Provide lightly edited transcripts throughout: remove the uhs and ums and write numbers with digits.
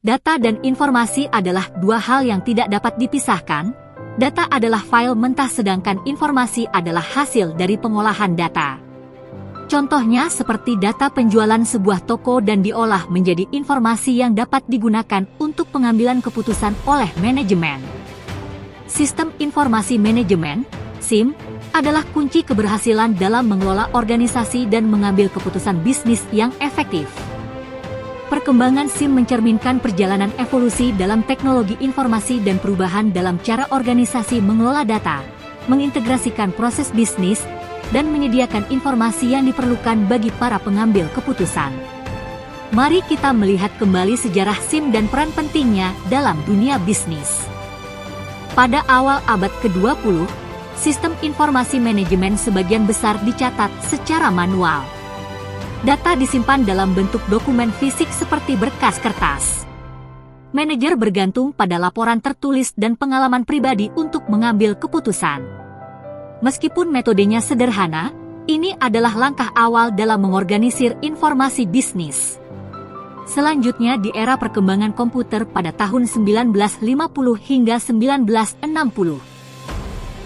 Data dan informasi adalah dua hal yang tidak dapat dipisahkan. Data adalah file mentah sedangkan informasi adalah hasil dari pengolahan data. Contohnya seperti data penjualan sebuah toko dan diolah menjadi informasi yang dapat digunakan untuk pengambilan keputusan oleh manajemen. Sistem Informasi Manajemen, SIM, adalah kunci keberhasilan dalam mengelola organisasi dan mengambil keputusan bisnis yang efektif. Perkembangan SIM mencerminkan perjalanan evolusi dalam teknologi informasi dan perubahan dalam cara organisasi mengelola data, mengintegrasikan proses bisnis, dan menyediakan informasi yang diperlukan bagi para pengambil keputusan. Mari kita melihat kembali sejarah SIM dan peran pentingnya dalam dunia bisnis. Pada awal abad ke-20, sistem informasi manajemen sebagian besar dicatat secara manual. Data disimpan dalam bentuk dokumen fisik seperti berkas kertas. Manajer bergantung pada laporan tertulis dan pengalaman pribadi untuk mengambil keputusan. Meskipun metodenya sederhana, ini adalah langkah awal dalam mengorganisir informasi bisnis. Selanjutnya di era perkembangan komputer pada tahun 1950 hingga 1960.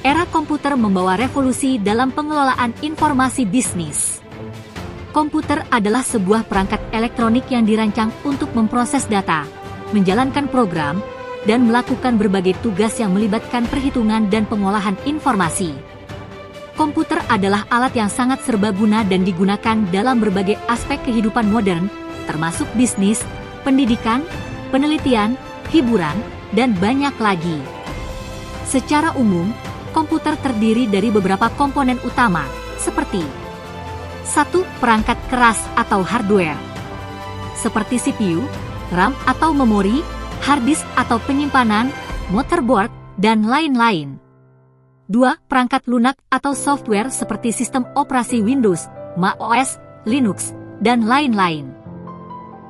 Era komputer membawa revolusi dalam pengelolaan informasi bisnis. Komputer adalah sebuah perangkat elektronik yang dirancang untuk memproses data, menjalankan program, dan melakukan berbagai tugas yang melibatkan perhitungan dan pengolahan informasi. Komputer adalah alat yang sangat serbaguna dan digunakan dalam berbagai aspek kehidupan modern, termasuk bisnis, pendidikan, penelitian, hiburan, dan banyak lagi. Secara umum, komputer terdiri dari beberapa komponen utama, seperti 1. Perangkat keras atau hardware, seperti CPU, RAM atau memori, hard disk atau penyimpanan, motherboard, dan lain-lain. 2. Perangkat lunak atau software seperti sistem operasi Windows, Mac OS, Linux, dan lain-lain.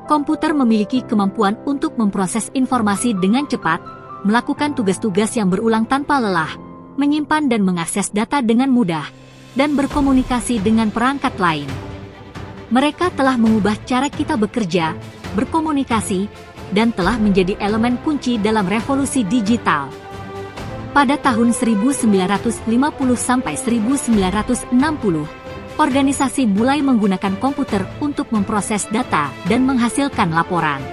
Komputer memiliki kemampuan untuk memproses informasi dengan cepat, melakukan tugas-tugas yang berulang tanpa lelah, menyimpan dan mengakses data dengan mudah, dan berkomunikasi dengan perangkat lain. Mereka telah mengubah cara kita bekerja, berkomunikasi, dan telah menjadi elemen kunci dalam revolusi digital. Pada tahun 1950 sampai 1960, organisasi mulai menggunakan komputer untuk memproses data dan menghasilkan laporan.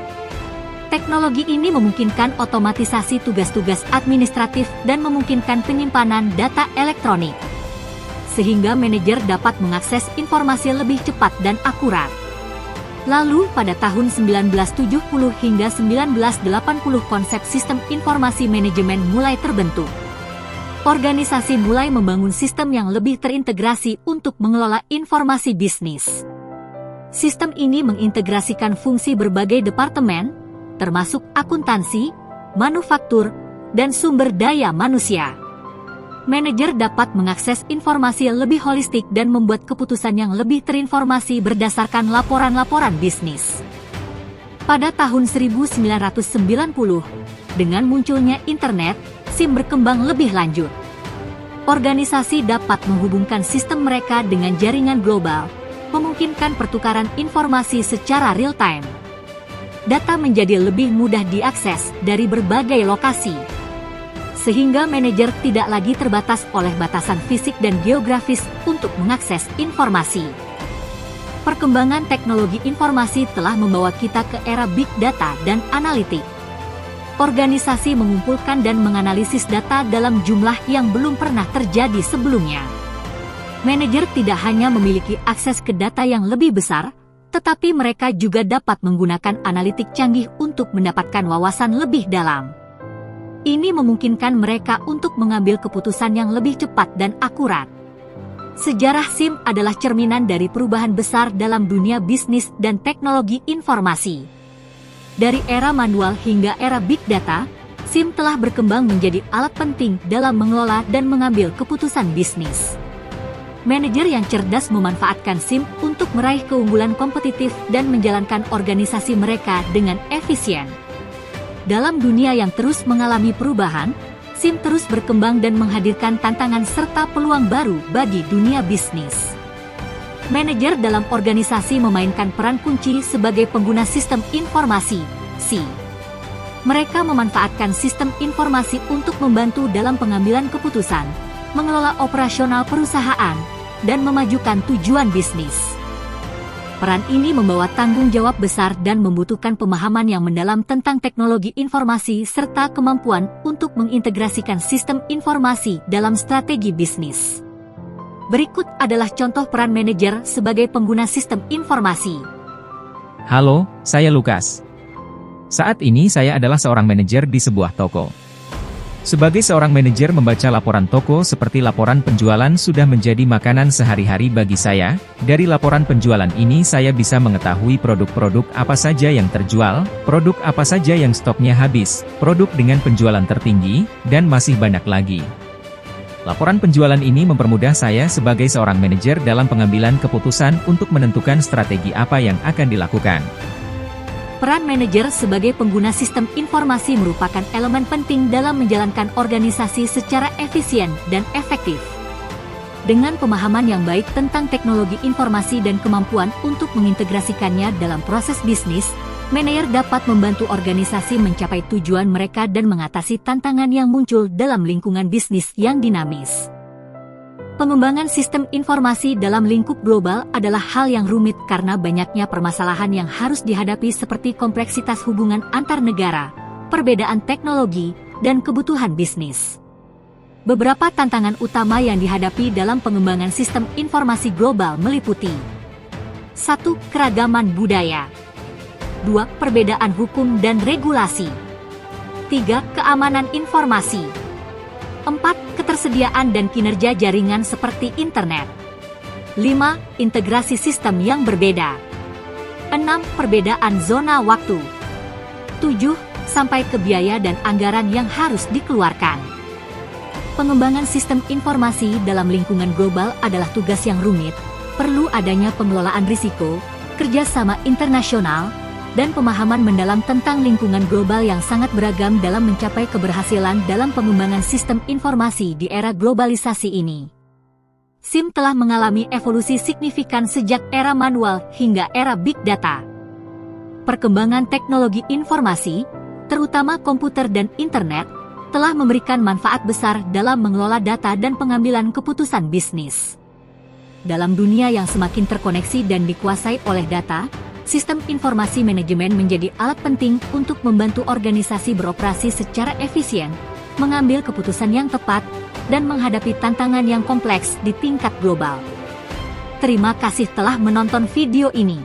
Teknologi ini memungkinkan otomatisasi tugas-tugas administratif dan memungkinkan penyimpanan data elektronik, sehingga manajer dapat mengakses informasi lebih cepat dan akurat. Lalu pada tahun 1970 hingga 1980 konsep sistem informasi manajemen mulai terbentuk. Organisasi mulai membangun sistem yang lebih terintegrasi untuk mengelola informasi bisnis. Sistem ini mengintegrasikan fungsi berbagai departemen, termasuk akuntansi, manufaktur, dan sumber daya manusia. Manajer dapat mengakses informasi lebih holistik dan membuat keputusan yang lebih terinformasi berdasarkan laporan-laporan bisnis. Pada tahun 1990, dengan munculnya internet, SIM berkembang lebih lanjut. Organisasi dapat menghubungkan sistem mereka dengan jaringan global, memungkinkan pertukaran informasi secara real-time. Data menjadi lebih mudah diakses dari berbagai lokasi, sehingga manajer tidak lagi terbatas oleh batasan fisik dan geografis untuk mengakses informasi. Perkembangan teknologi informasi telah membawa kita ke era big data dan analitik. Organisasi mengumpulkan dan menganalisis data dalam jumlah yang belum pernah terjadi sebelumnya. Manajer tidak hanya memiliki akses ke data yang lebih besar, tetapi mereka juga dapat menggunakan analitik canggih untuk mendapatkan wawasan lebih dalam. Ini memungkinkan mereka untuk mengambil keputusan yang lebih cepat dan akurat. Sejarah SIM adalah cerminan dari perubahan besar dalam dunia bisnis dan teknologi informasi. Dari era manual hingga era big data, SIM telah berkembang menjadi alat penting dalam mengelola dan mengambil keputusan bisnis. Manajer yang cerdas memanfaatkan SIM untuk meraih keunggulan kompetitif dan menjalankan organisasi mereka dengan efisien. Dalam dunia yang terus mengalami perubahan, SIM terus berkembang dan menghadirkan tantangan serta peluang baru bagi dunia bisnis. Manajer dalam organisasi memainkan peran kunci sebagai pengguna sistem informasi, SI. Mereka memanfaatkan sistem informasi untuk membantu dalam pengambilan keputusan, mengelola operasional perusahaan, dan memajukan tujuan bisnis. Peran ini membawa tanggung jawab besar dan membutuhkan pemahaman yang mendalam tentang teknologi informasi serta kemampuan untuk mengintegrasikan sistem informasi dalam strategi bisnis. Berikut adalah contoh peran manajer sebagai pengguna sistem informasi. Halo, saya Lukas. Saat ini saya adalah seorang manajer di sebuah toko. Sebagai seorang manajer, membaca laporan toko seperti laporan penjualan sudah menjadi makanan sehari-hari bagi saya. Dari laporan penjualan ini saya bisa mengetahui produk-produk apa saja yang terjual, produk apa saja yang stoknya habis, produk dengan penjualan tertinggi, dan masih banyak lagi. Laporan penjualan ini mempermudah saya sebagai seorang manajer dalam pengambilan keputusan untuk menentukan strategi apa yang akan dilakukan. Peran manajer sebagai pengguna sistem informasi merupakan elemen penting dalam menjalankan organisasi secara efisien dan efektif. Dengan pemahaman yang baik tentang teknologi informasi dan kemampuan untuk mengintegrasikannya dalam proses bisnis, manajer dapat membantu organisasi mencapai tujuan mereka dan mengatasi tantangan yang muncul dalam lingkungan bisnis yang dinamis. Pengembangan sistem informasi dalam lingkup global adalah hal yang rumit karena banyaknya permasalahan yang harus dihadapi seperti kompleksitas hubungan antar negara, perbedaan teknologi, dan kebutuhan bisnis. Beberapa tantangan utama yang dihadapi dalam pengembangan sistem informasi global meliputi 1. Keragaman budaya. 2. Perbedaan hukum dan regulasi. 3. Keamanan informasi. 4. Ketersediaan dan kinerja jaringan seperti internet. 5. Integrasi sistem yang berbeda. 6. Perbedaan zona waktu. 7. Sampai ke biaya dan anggaran yang harus dikeluarkan. Pengembangan sistem informasi dalam lingkungan global adalah tugas yang rumit, perlu adanya pengelolaan risiko, kerjasama internasional, dan pemahaman mendalam tentang lingkungan global yang sangat beragam dalam mencapai keberhasilan dalam pengembangan sistem informasi di era globalisasi ini. SIM telah mengalami evolusi signifikan sejak era manual hingga era big data. Perkembangan teknologi informasi, terutama komputer dan internet, telah memberikan manfaat besar dalam mengelola data dan pengambilan keputusan bisnis. Dalam dunia yang semakin terkoneksi dan dikuasai oleh data, sistem informasi manajemen menjadi alat penting untuk membantu organisasi beroperasi secara efisien, mengambil keputusan yang tepat, dan menghadapi tantangan yang kompleks di tingkat global. Terima kasih telah menonton video ini.